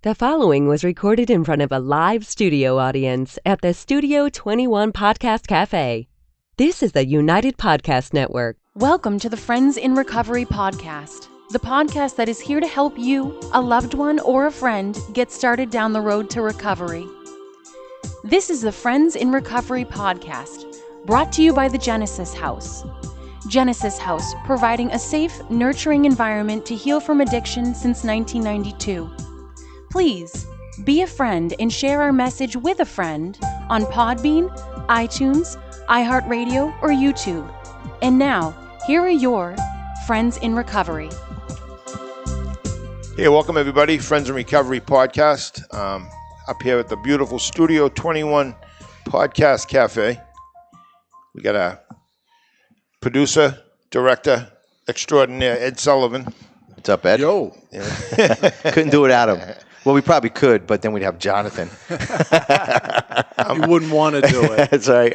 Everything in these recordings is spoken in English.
The following was recorded in front of a live studio audience at the Studio 21 Podcast Café. This is the United Podcast Network. Welcome to the Friends in Recovery podcast, the podcast that is here to help you, a loved one, or a friend get started down the road to recovery. This is the Friends in Recovery podcast, brought to you by the Genesis House. Genesis House, providing a safe, nurturing environment to heal from addiction since 1992. Please be a friend and share our message with a friend on Podbean, iTunes, iHeartRadio, or YouTube. And now, here are your Friends in Recovery. Hey, welcome everybody. Friends in Recovery podcast. Up here at the beautiful Studio 21 Podcast Cafe. We got a producer, director extraordinaire, Ed Sullivan. What's up, Ed? Yo. Yeah. Couldn't do it without him. Well, we probably could, but then we'd have Jonathan. You wouldn't want to do it. That's right.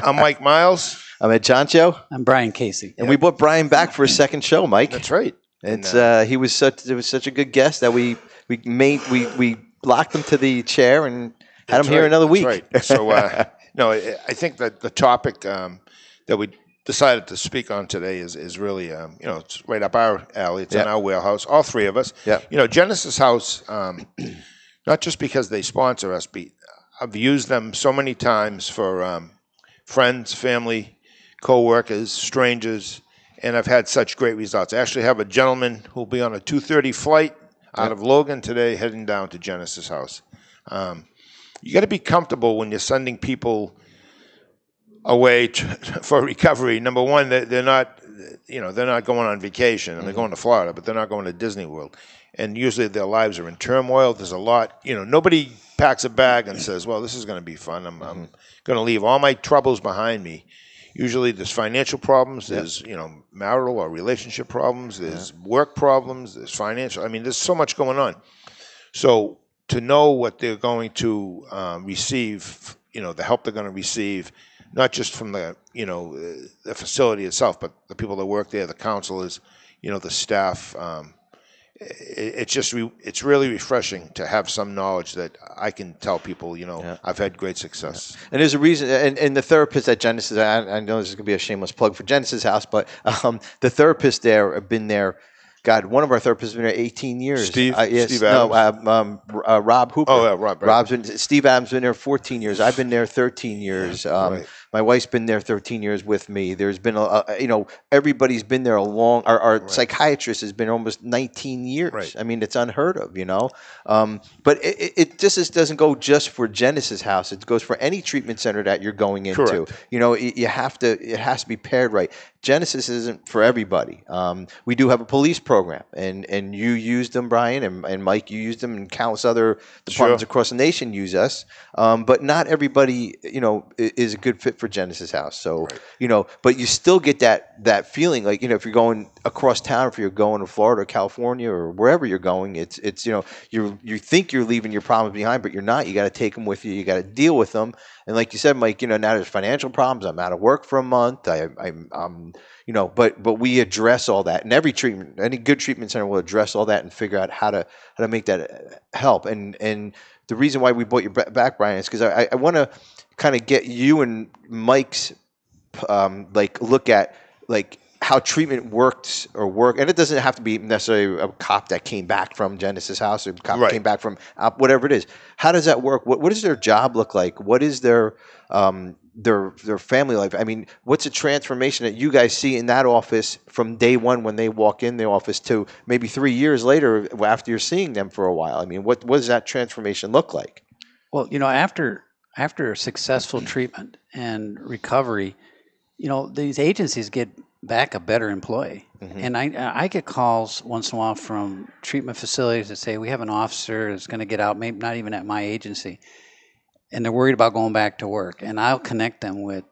I'm Mike Miles. I'm Ed Chancho. I'm Brian Casey. And we brought Brian back for a second show, Mike. That's right. It's it was such a good guest that we locked him to the chair and had him here another week. That's right. So, I think that the topic that we decided to speak on today is really, it's right up our alley. It's in our wheelhouse, all three of us. Yeah. Genesis House, not just because they sponsor us, but I've used them so many times for friends, family, co-workers, strangers, and I've had such great results. I actually have a gentleman who'll be on a 2:30 flight out of Logan today heading down to Genesis House. You got to be comfortable when you're sending people away for recovery. Number one, they're not going on vacation, and they're going to Florida, but they're not going to Disney World. And usually their lives are in turmoil. There's a lot, nobody packs a bag and says, well, this is going to be fun. I'm going to leave all my troubles behind me. Usually there's financial problems, there's, marital or relationship problems, there's work problems, there's financial. I mean, there's so much going on. So to know what they're going to receive, the help they're going to receive, not just from the facility itself, but the people that work there, the counselors, the staff. It's really refreshing to have some knowledge that I can tell people, I've had great success. And there's a reason, and the therapist at Genesis, I know this is going to be a shameless plug for Genesis House, but the therapists there have been there. God, one of our therapists has been there 18 years. Steve Adams? No, Rob Hooper. Oh, yeah, Rob. Right. Steve Adams been there 14 years. I've been there 13 years. Right. My wife's been there 13 years with me. There's been, everybody's been there a long, our psychiatrist has been almost 19 years. Right. I mean, it's unheard of, But it just doesn't go just for Genesis House. It goes for any treatment center that you're going into. Correct. It has to be paired right. Genesis isn't for everybody. We do have a police program, and you used them, Brian, and Mike, you used them, and countless other departments across the nation use us. But not everybody, is a good fit for Genesis House. So, but you still get that feeling, like, if you're going across town, if you're going to Florida or California or wherever you're going, it's you think you're leaving your problems behind, but you're not. You got to take them with you. You got to deal with them. And like you said, Mike, now there's financial problems. I'm out of work for a month. But we address all that. And any good treatment center will address all that and figure out how to make that help. And the reason why we brought you back, Brian, is because I want to kind of get you and Mike's look at how treatment works and it doesn't have to be necessarily a cop that came back from Genesis House or a cop that came back from whatever it is. How does that work? What does their job look like? What is their family life? I mean, what's a transformation that you guys see in that office from day one when they walk in the office to maybe 3 years later after you're seeing them for a while? I mean, what does that transformation look like? Well, after successful treatment and recovery, these agencies get back a better employee. Mm-hmm. And I get calls once in a while from treatment facilities that say, we have an officer that's going to get out, maybe not even at my agency, and they're worried about going back to work. And I'll connect them with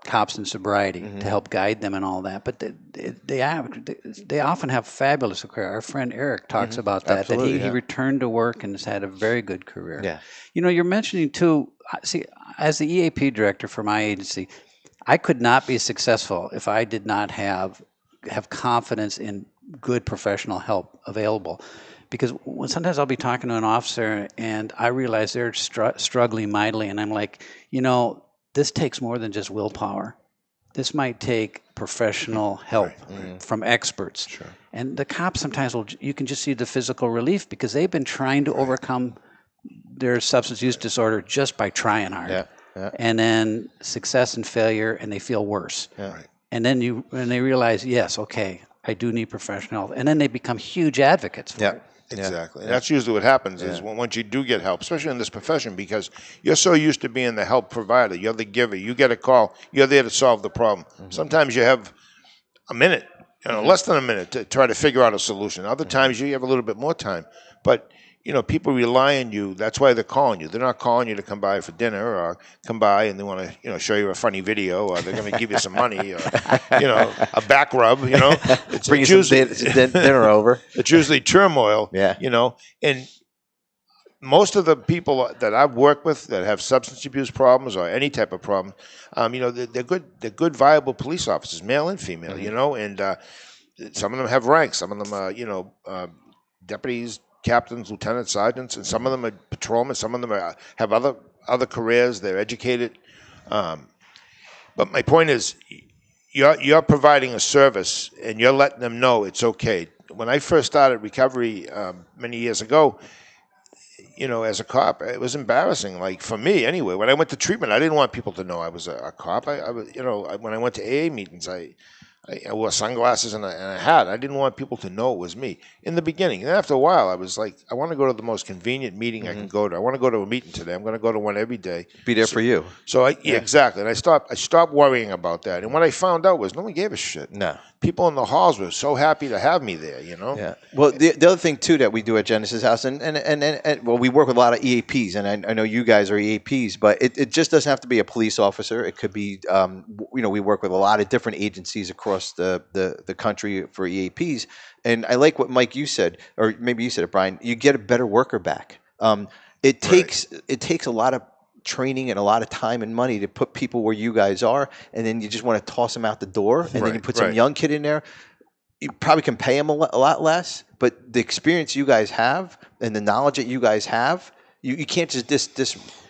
cops in sobriety to help guide them and all that. But they often have fabulous career. Our friend Eric talks about that, Absolutely, he returned to work and has had a very good career. Yeah. You're mentioning too, see, as the EAP director for my agency, I could not be successful if I did not have confidence in good professional help available. Because sometimes I'll be talking to an officer and I realize they're struggling mightily, and I'm like, this takes more than just willpower. This might take professional help from experts. Sure. And the cops sometimes you can just see the physical relief because they've been trying to overcome their substance use disorder just by trying hard. Yeah. Yeah. And then success and failure, and they feel worse. Yeah. Right. And then when they realize, yes, okay, I do need professional help. And then they become huge advocates for it. Exactly. And that's usually what happens is once you do get help, especially in this profession, because you're so used to being the help provider. You're the giver. You get a call. You're there to solve the problem. Sometimes you have a minute, less than a minute to try to figure out a solution. Other times you have a little bit more time. But, people rely on you. That's why they're calling you. They're not calling you to come by for dinner or come by and they want to, show you a funny video, or they're going to give you some money or, a back rub, Bring you some dinner over. It's usually turmoil, Yeah. And most of the people that I've worked with that have substance abuse problems or any type of problem, they're good, viable police officers, male and female, and some of them have ranks. Some of them are, deputies, captains, lieutenants, sergeants, and some of them are patrolmen. Some of them have other careers. They're educated. But my point is, you're providing a service, and you're letting them know it's okay. When I first started recovery many years ago, as a cop, it was embarrassing. Like for me, anyway. When I went to treatment, I didn't want people to know I was a cop. I was, when I went to AA meetings, I wore sunglasses and a hat. I didn't want people to know it was me in the beginning. And after a while, I was like, I want to go to the most convenient meeting I can go to. I want to go to a meeting today. I'm going to go to one every day. Be there for you. So exactly. And I stopped worrying about that. And what I found out was no one gave a shit. No. People in the halls were so happy to have me there, Yeah. Well, the other thing too that we do at Genesis House, and we work with a lot of EAPs, and I know you guys are EAPs, but it just doesn't have to be a police officer. It could be, we work with a lot of different agencies across the country for EAPs. And I like what Mike you said, or maybe you said it, Brian. You get a better worker back. It takes a lot of training and a lot of time and money to put people where you guys are, and then you just want to toss them out the door, and then you put some young kid in there. You probably can pay them a lot less, but the experience you guys have and the knowledge that you guys have, you can't just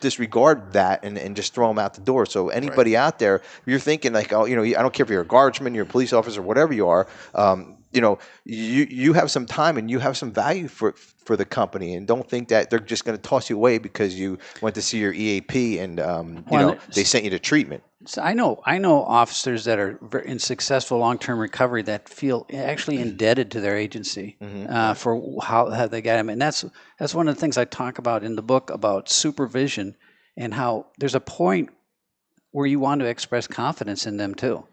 disregard that and just throw them out the door. So anybody out there, you're thinking like, I don't care if you're a guardsman, you're a police officer, whatever you are, you have some time and you have some value for the company, and don't think that they're just going to toss you away because you went to see your EAP and they sent you to treatment. So I know officers that are in successful long-term recovery that feel actually indebted to their agency for how they got them, and that's one of the things I talk about in the book about supervision and how there's a point where you want to express confidence in them too.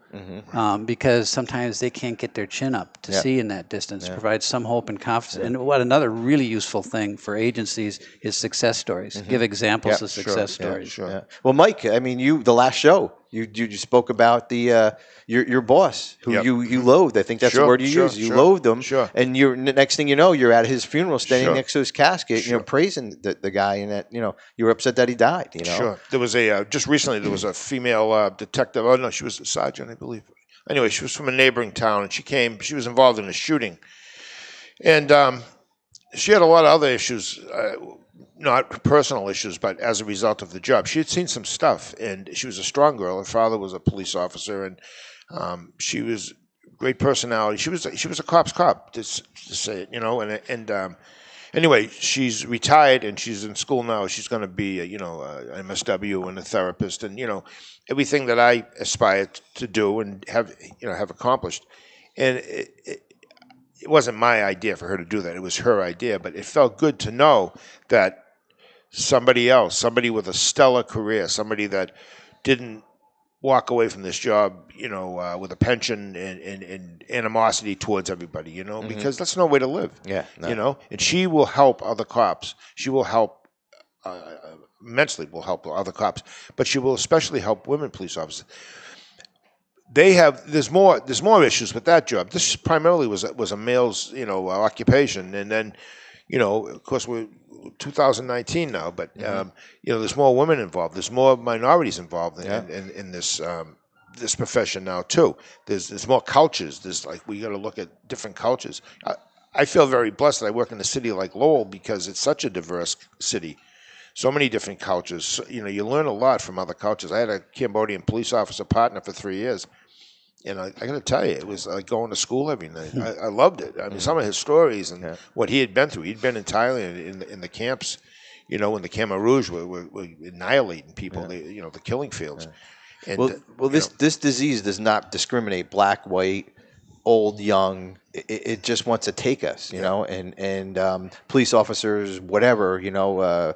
Because sometimes they can't get their chin up to see in that distance, provide some hope and confidence. And what another really useful thing for agencies is success stories. Give examples of success stories. Well, Mike, I mean, the last show, you spoke about the your boss who you loathed. I think that's the word you used. You loathed him, and next thing you know, you're at his funeral, standing next to his casket, praising the guy, and that you were upset that he died. Sure. There was just recently there was a female detective. Oh no, she was a sergeant, I believe. Anyway, she was from a neighboring town, and she was involved in a shooting, and she had a lot of other issues. Not personal issues, but as a result of the job. She had seen some stuff, and she was a strong girl. Her father was a police officer, and she was great personality. She was a cop's cop, to say it, anyway, she's retired, and she's in school now. She's going to be, an MSW and a therapist, and, everything that I aspire to do and have accomplished. And it wasn't my idea for her to do that. It was her idea, but it felt good to know that somebody with a stellar career, somebody that didn't walk away from this job, with a pension and animosity towards everybody, because that's no way to live. Yeah, no. And she will help other cops. She will help immensely. Will help other cops, but she will especially help women police officers. There's more issues with that job. This primarily was a male's occupation, and then of course we're 2019 now, but there's more women involved. There's more minorities involved in this this profession now too. There's more cultures. There's like we got to look at different cultures. I feel very blessed that I work in a city like Lowell because it's such a diverse city. So many different cultures. So, you learn a lot from other cultures. I had a Cambodian police officer partner for 3 years. And I got to tell you, it was like going to school every night. I loved it. I mean, some of his stories and what he had been through. He'd been in Thailand in the camps, in the Khmer Rouge, were annihilating people. The killing fields. And, this disease does not discriminate black, white, old, young. It just wants to take us, and police officers, whatever,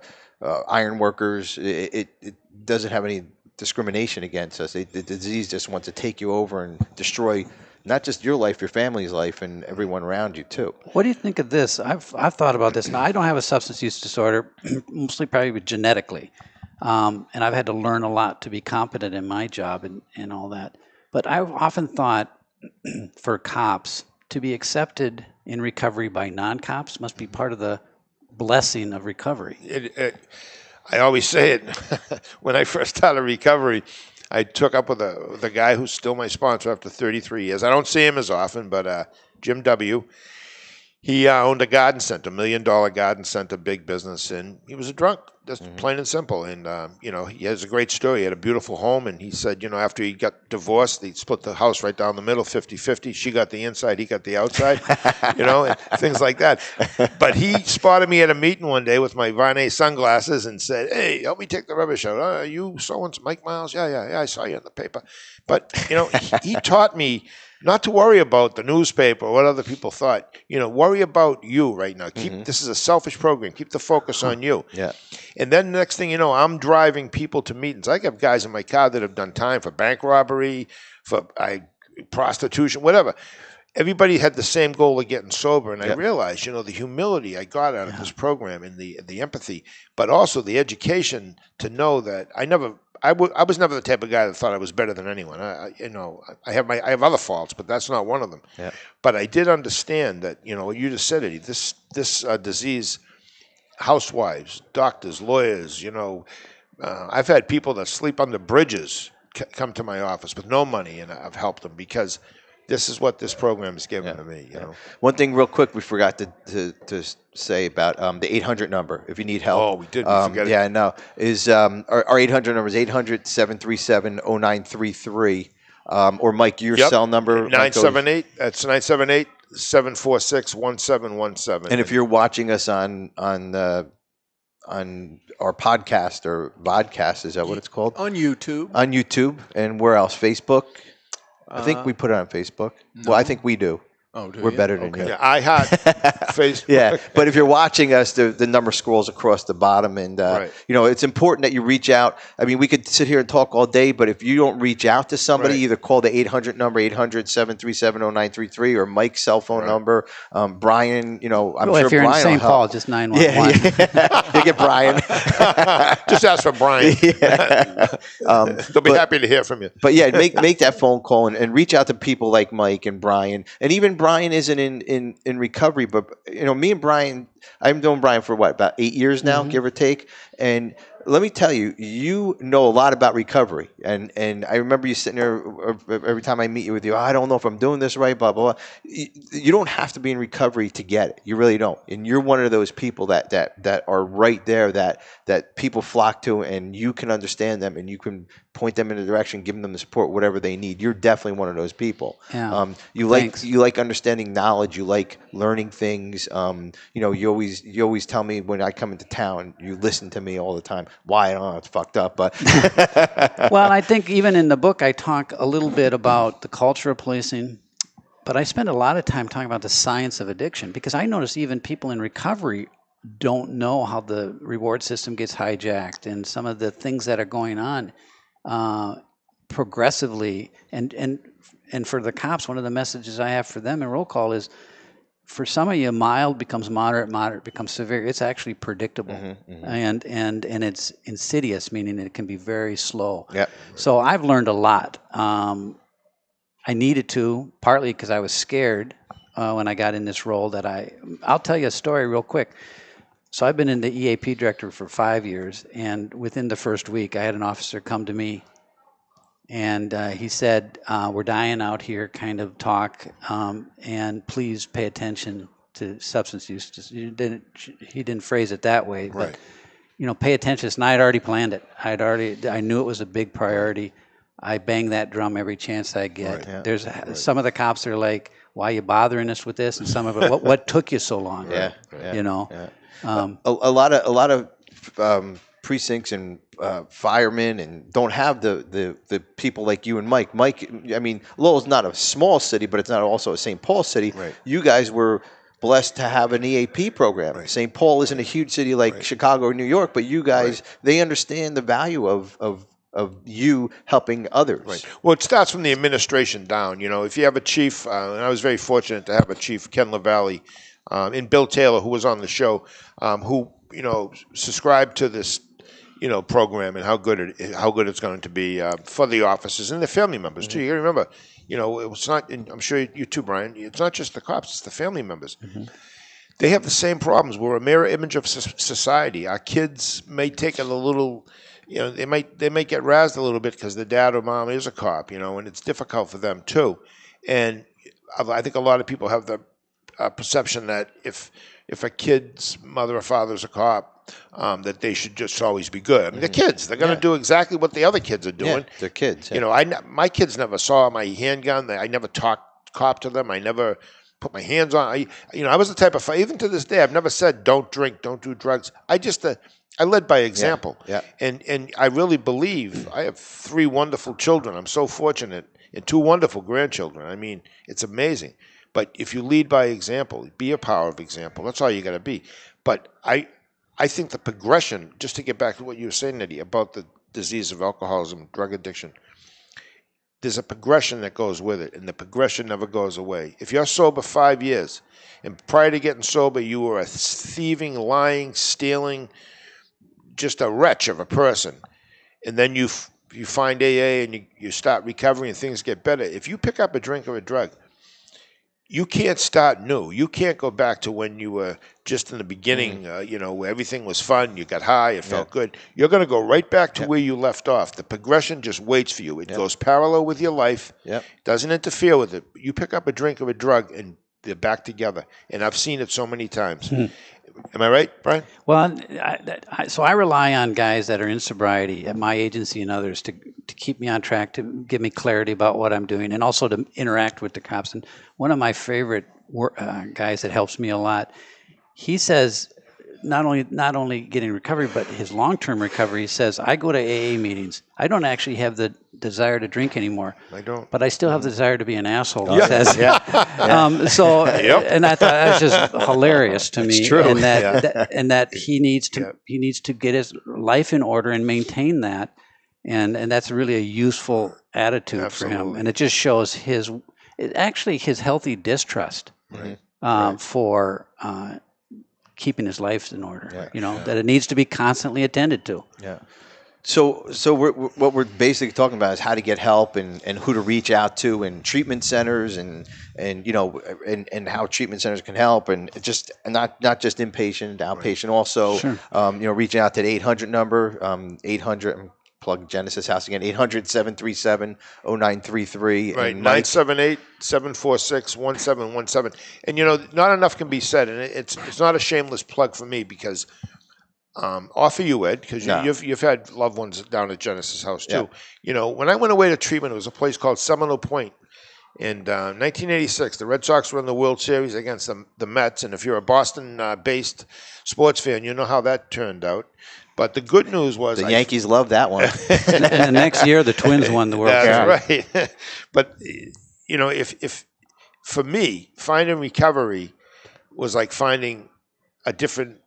iron workers. It doesn't have any discrimination against us. The disease just wants to take you over and destroy not just your life, your family's life, and everyone around you too. What do you think of this? I've thought about this. Now, I don't have a substance use disorder, mostly probably genetically, and I've had to learn a lot to be competent in my job and all that. But I've often thought for cops to be accepted in recovery by non-cops must be part of the blessing of recovery. I always say it. When I first started recovery, I took up with the guy who's still my sponsor after 33 years. I don't see him as often, but Jim W. He owned a garden center, $1 million garden center, big business, and he was a drunk, just plain and simple. And, he has a great story. He had a beautiful home, and he said, after he got divorced, they split the house right down the middle, 50-50. She got the inside, he got the outside, and things like that. But he spotted me at a meeting one day with my Varney sunglasses and said, "Hey, help me take the rubbish out. Are you so-and-so, Mike Miles? Yeah, I saw you in the paper." But, he taught me not to worry about the newspaper or what other people thought. Worry about you right now. This is a selfish program. Keep the focus on you. Yeah. And then the next thing you know, I'm driving people to meetings. I have guys in my car that have done time for bank robbery, for prostitution, whatever. Everybody had the same goal of getting sober, and I realized, the humility I got out of this program and the empathy, but also the education to know that I was never the type of guy that thought I was better than anyone. I have other faults, but that's not one of them. Yeah. But I did understand that, you just said it. This disease, housewives, doctors, lawyers. I've had people that sleep under bridges come to my office with no money, and I've helped them because this is what this program has given to me. One thing real quick we forgot to say about the 800 number if you need help. Oh, we did. We forget it. Yeah, no. Is our 800 number is 800-737-0933. Or Mike, your cell number? 978. That's 978-746-1717. And if you're watching us on our podcast or vodcast, is that what it's called? On YouTube. On YouTube. And where else? Facebook? I think we put it on Facebook. No. Well, I think we do. Oh, do We're you? better than you. Yeah, I had Facebook. Yeah, but if you're watching us, the number scrolls across the bottom, and it's important that you reach out. I mean, we could sit here and talk all day, but if you don't reach out to somebody, either call the 800 number, 800-737-0933, or Mike's cell phone number. Brian, I'm sure if you're Brian in St. Paul, just 911. Yeah. You get Brian. Just ask for Brian. They'll be happy to hear from you. But yeah, make that phone call and reach out to people like Mike and Brian, and even Brian isn't in recovery, but me and Brian, I've known Brian for about 8 years now, give or take, and let me tell you, you know a lot about recovery, and I remember you sitting there every time I meet you with you. I don't know if I'm doing this right, blah blah blah. You don't have to be in recovery to get it. You really don't, and you're one of those people that are right there that people flock to, and you can understand them, and you can point them in a direction, give them the support, whatever they need. You're definitely one of those people. Yeah. You like understanding knowledge. You like learning things. You always tell me when I come into town, you listen to me all the time. Why? I don't know. It's fucked up, but well, I think even in the book I talk a little bit about the culture of policing, but I spend a lot of time talking about the science of addiction, because I notice even people in recovery don't know how the reward system gets hijacked and some of the things that are going on progressively. And for the cops, one of the messages I have for them in roll call is, for some of you, mild becomes moderate becomes severe. It's actually predictable, and it's insidious, meaning it can be very slow. Yeah. So I've learned a lot. I needed to, partly because I was scared when I got in this role. I'll tell you a story real quick. So I've been in the EAP director for 5 years, and within the first week, I had an officer come to me And he said, "We're dying out here," kind of talk, and please pay attention to substance use. He didn't phrase it that way, but pay attention. And I had already planned it. I knew it was a big priority. I bang that drum every chance I get. There's some of the cops are like, "Why are you bothering us with this?" And some of it, what took you so long? A lot of precincts and firemen and don't have the people like you and Mike. Mike, I mean, Lowell's not a small city, but it's not also a St. Paul city. Right. You guys were blessed to have an EAP program. Right. St. Paul isn't a huge city like Chicago or New York, but you guys, they understand the value of you helping others. Right. Well, it starts from the administration down. If you have a chief, and I was very fortunate to have a chief, Ken LaValle, and Bill Taylor, who was on the show, who subscribed to this program and how good it's going to be for the officers and the family members too. You gotta remember, it's not. And I'm sure you too, Brian. It's not just the cops; it's the family members. They have the same problems. We're a mirror image of society. Our kids may take it a little. They might get razzed a little bit because the dad or mom is a cop. And it's difficult for them too. And I think a lot of people have the perception that if a kid's mother or father is a cop, that they should just always be good. I mean, they're kids. They're going to do exactly what the other kids are doing. Yeah, they're kids. Yeah. My kids never saw my handgun. I never talked cop to them. I never put my hands on. I was the type of, even to this day, I've never said don't drink, don't do drugs. I led by example. Yeah. And I really believe I have 3 wonderful children. I'm so fortunate, and 2 wonderful grandchildren. I mean, it's amazing. But if you lead by example, be a power of example. That's all you got to be. But I think the progression, just to get back to what you were saying, Eddie, about the disease of alcoholism, drug addiction, there's a progression that goes with it, and the progression never goes away. If you're sober 5 years, and prior to getting sober, you were a thieving, lying, stealing, just a wretch of a person, and then you find AA and you start recovering and things get better. If you pick up a drink or a drug, you can't start new. You can't go back to when you were just in the beginning, where everything was fun, you got high, it felt good. You're going to go right back to where you left off. The progression just waits for you. It goes parallel with your life, doesn't interfere with it. You pick up a drink or a drug and they're back together. And I've seen it so many times. Am I right, Brian? Well, so I rely on guys that are in sobriety at my agency and others to keep me on track, to give me clarity about what I'm doing, and also to interact with the cops. And one of my favorite guys that helps me a lot, he says not only getting recovery, but his long-term recovery. He says, I go to AA meetings. I don't actually have the desire to drink anymore. I don't. But I still have the desire to be an asshole, he says. And I thought that was just hilarious to me. It's true. And that he needs to get his life in order and maintain that. And that's really a useful attitude for him. And it just shows his healthy distrust for keeping his life in order. That it needs to be constantly attended to. Yeah. So what we're basically talking about is how to get help and who to reach out to, and treatment centers and how treatment centers can help, and just not just inpatient, outpatient also. Sure. Reaching out to the 800 number, 800. Plug Genesis House again, 800-737-0933. Right, 978-746-1717. And, not enough can be said, and it's not a shameless plug for me because off of you, Ed, because you've had loved ones down at Genesis House too. Yeah. When I went away to treatment, it was a place called Seminole Point. In 1986, the Red Sox were in the World Series against the Mets, and if you're a Boston-based sports fan, you know how that turned out. But the good news was the Yankees loved that one. And the next year, the Twins won the World Series. That's right. But if for me, finding recovery was like finding a different.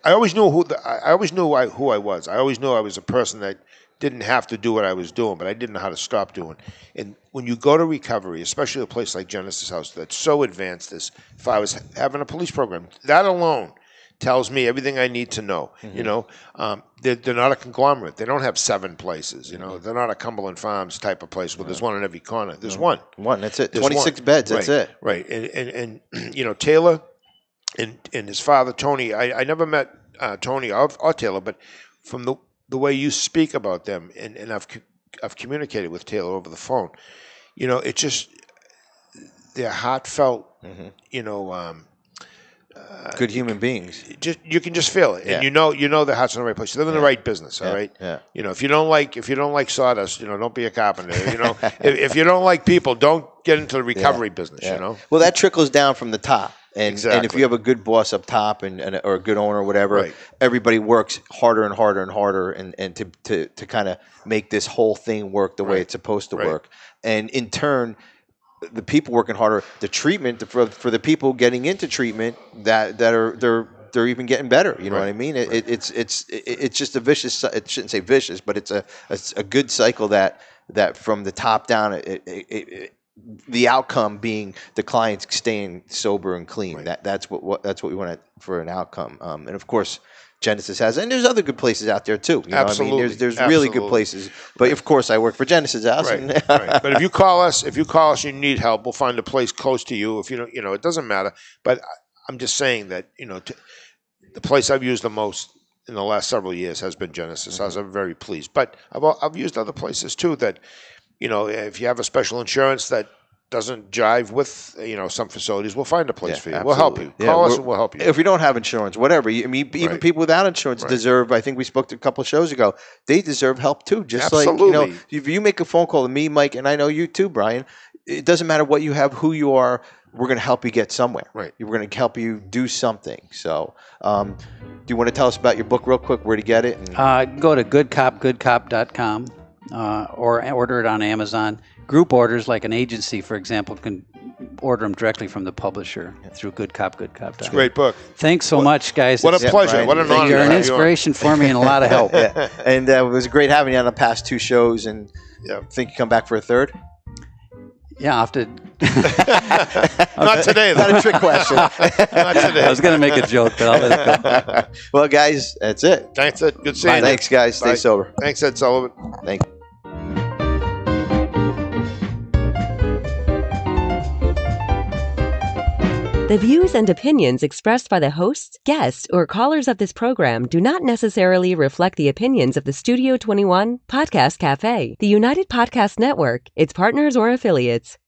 I always knew who I was. I always knew I was a person that didn't have to do what I was doing, but I didn't know how to stop doing. And when you go to recovery, especially a place like Genesis House that's so advanced, as if I was having a police program, that alone tells me everything I need to know. They're not a conglomerate. They don't have 7 places. They're not a Cumberland Farms type of place where there's one in every corner. There's one. That's it. 26 beds. That's it. Right. And Taylor and his father Tony. I never met Tony or Taylor, but from the way you speak about them, and I've I've communicated with Taylor over the phone. You know, it just they're heartfelt. You know, Good human beings. you can just feel it, and you know their heart's in the right place. You live in the right business, all right. Yeah. You know, if you don't like sawdust, you know, don't be a carpenter. You know, if you don't like people, don't get into the recovery business. You know. Well, that trickles down from the top. And Exactly. if you have a good boss up top or a good owner or whatever, everybody works harder and harder and harder and to kind of make this whole thing work the way it's supposed to work. And in turn, the people working harder, the treatment for the people getting into treatment they're even getting better. You know what I mean? It's just a vicious. It shouldn't say vicious, but it's a good cycle that from the top down. The outcome being the clients staying sober and clean. That's what we want for an outcome. And of course, Genesis has, and there's other good places out there too. You know what I mean? There's really good places. But of course, I work for Genesis House. But if you call us, and you need help, we'll find a place close to you. If you don't, you know, it doesn't matter. But I'm just saying that, you know, the place I've used the most in the last several years has been Genesis House. I'm very pleased. But I've used other places too that, you know, if you have a special insurance that doesn't jive with, you know, some facilities, we'll find a place for you. Absolutely. We'll help you. Call us and we'll help you. If you don't have insurance, whatever. I mean, even people without insurance deserve, I think we spoke to a couple of shows ago, they deserve help too. Just like, you know, if you make a phone call to me, Mike, and I know you too, Brian, it doesn't matter what you have, who you are, we're going to help you get somewhere. We're going to help you do something. So do you want to tell us about your book real quick, where to get it? Go to goodcopgoodcop.com or order it on Amazon. Group orders, like an agency, for example, can order them directly from the publisher through goodcopgoodcop.com. It's a great book. Thanks so much, guys. What a pleasure. Brian, what an honor. You're an inspiration for me and a lot of help. And it was great having you on the past 2 shows. And think you come back for a third? Yeah, I'll have to. Not today, though. Not a trick question. Not today. I was going to make a joke, but I'll let it go. Well, guys, that's it. Thanks, Ed. Good seeing you. Thanks, guys. Stay sober. Thanks, Ed Sullivan. Thank you. The views and opinions expressed by the hosts, guests, or callers of this program do not necessarily reflect the opinions of the Studio 21 Podcast Café, the United Podcast Network, its partners, or affiliates.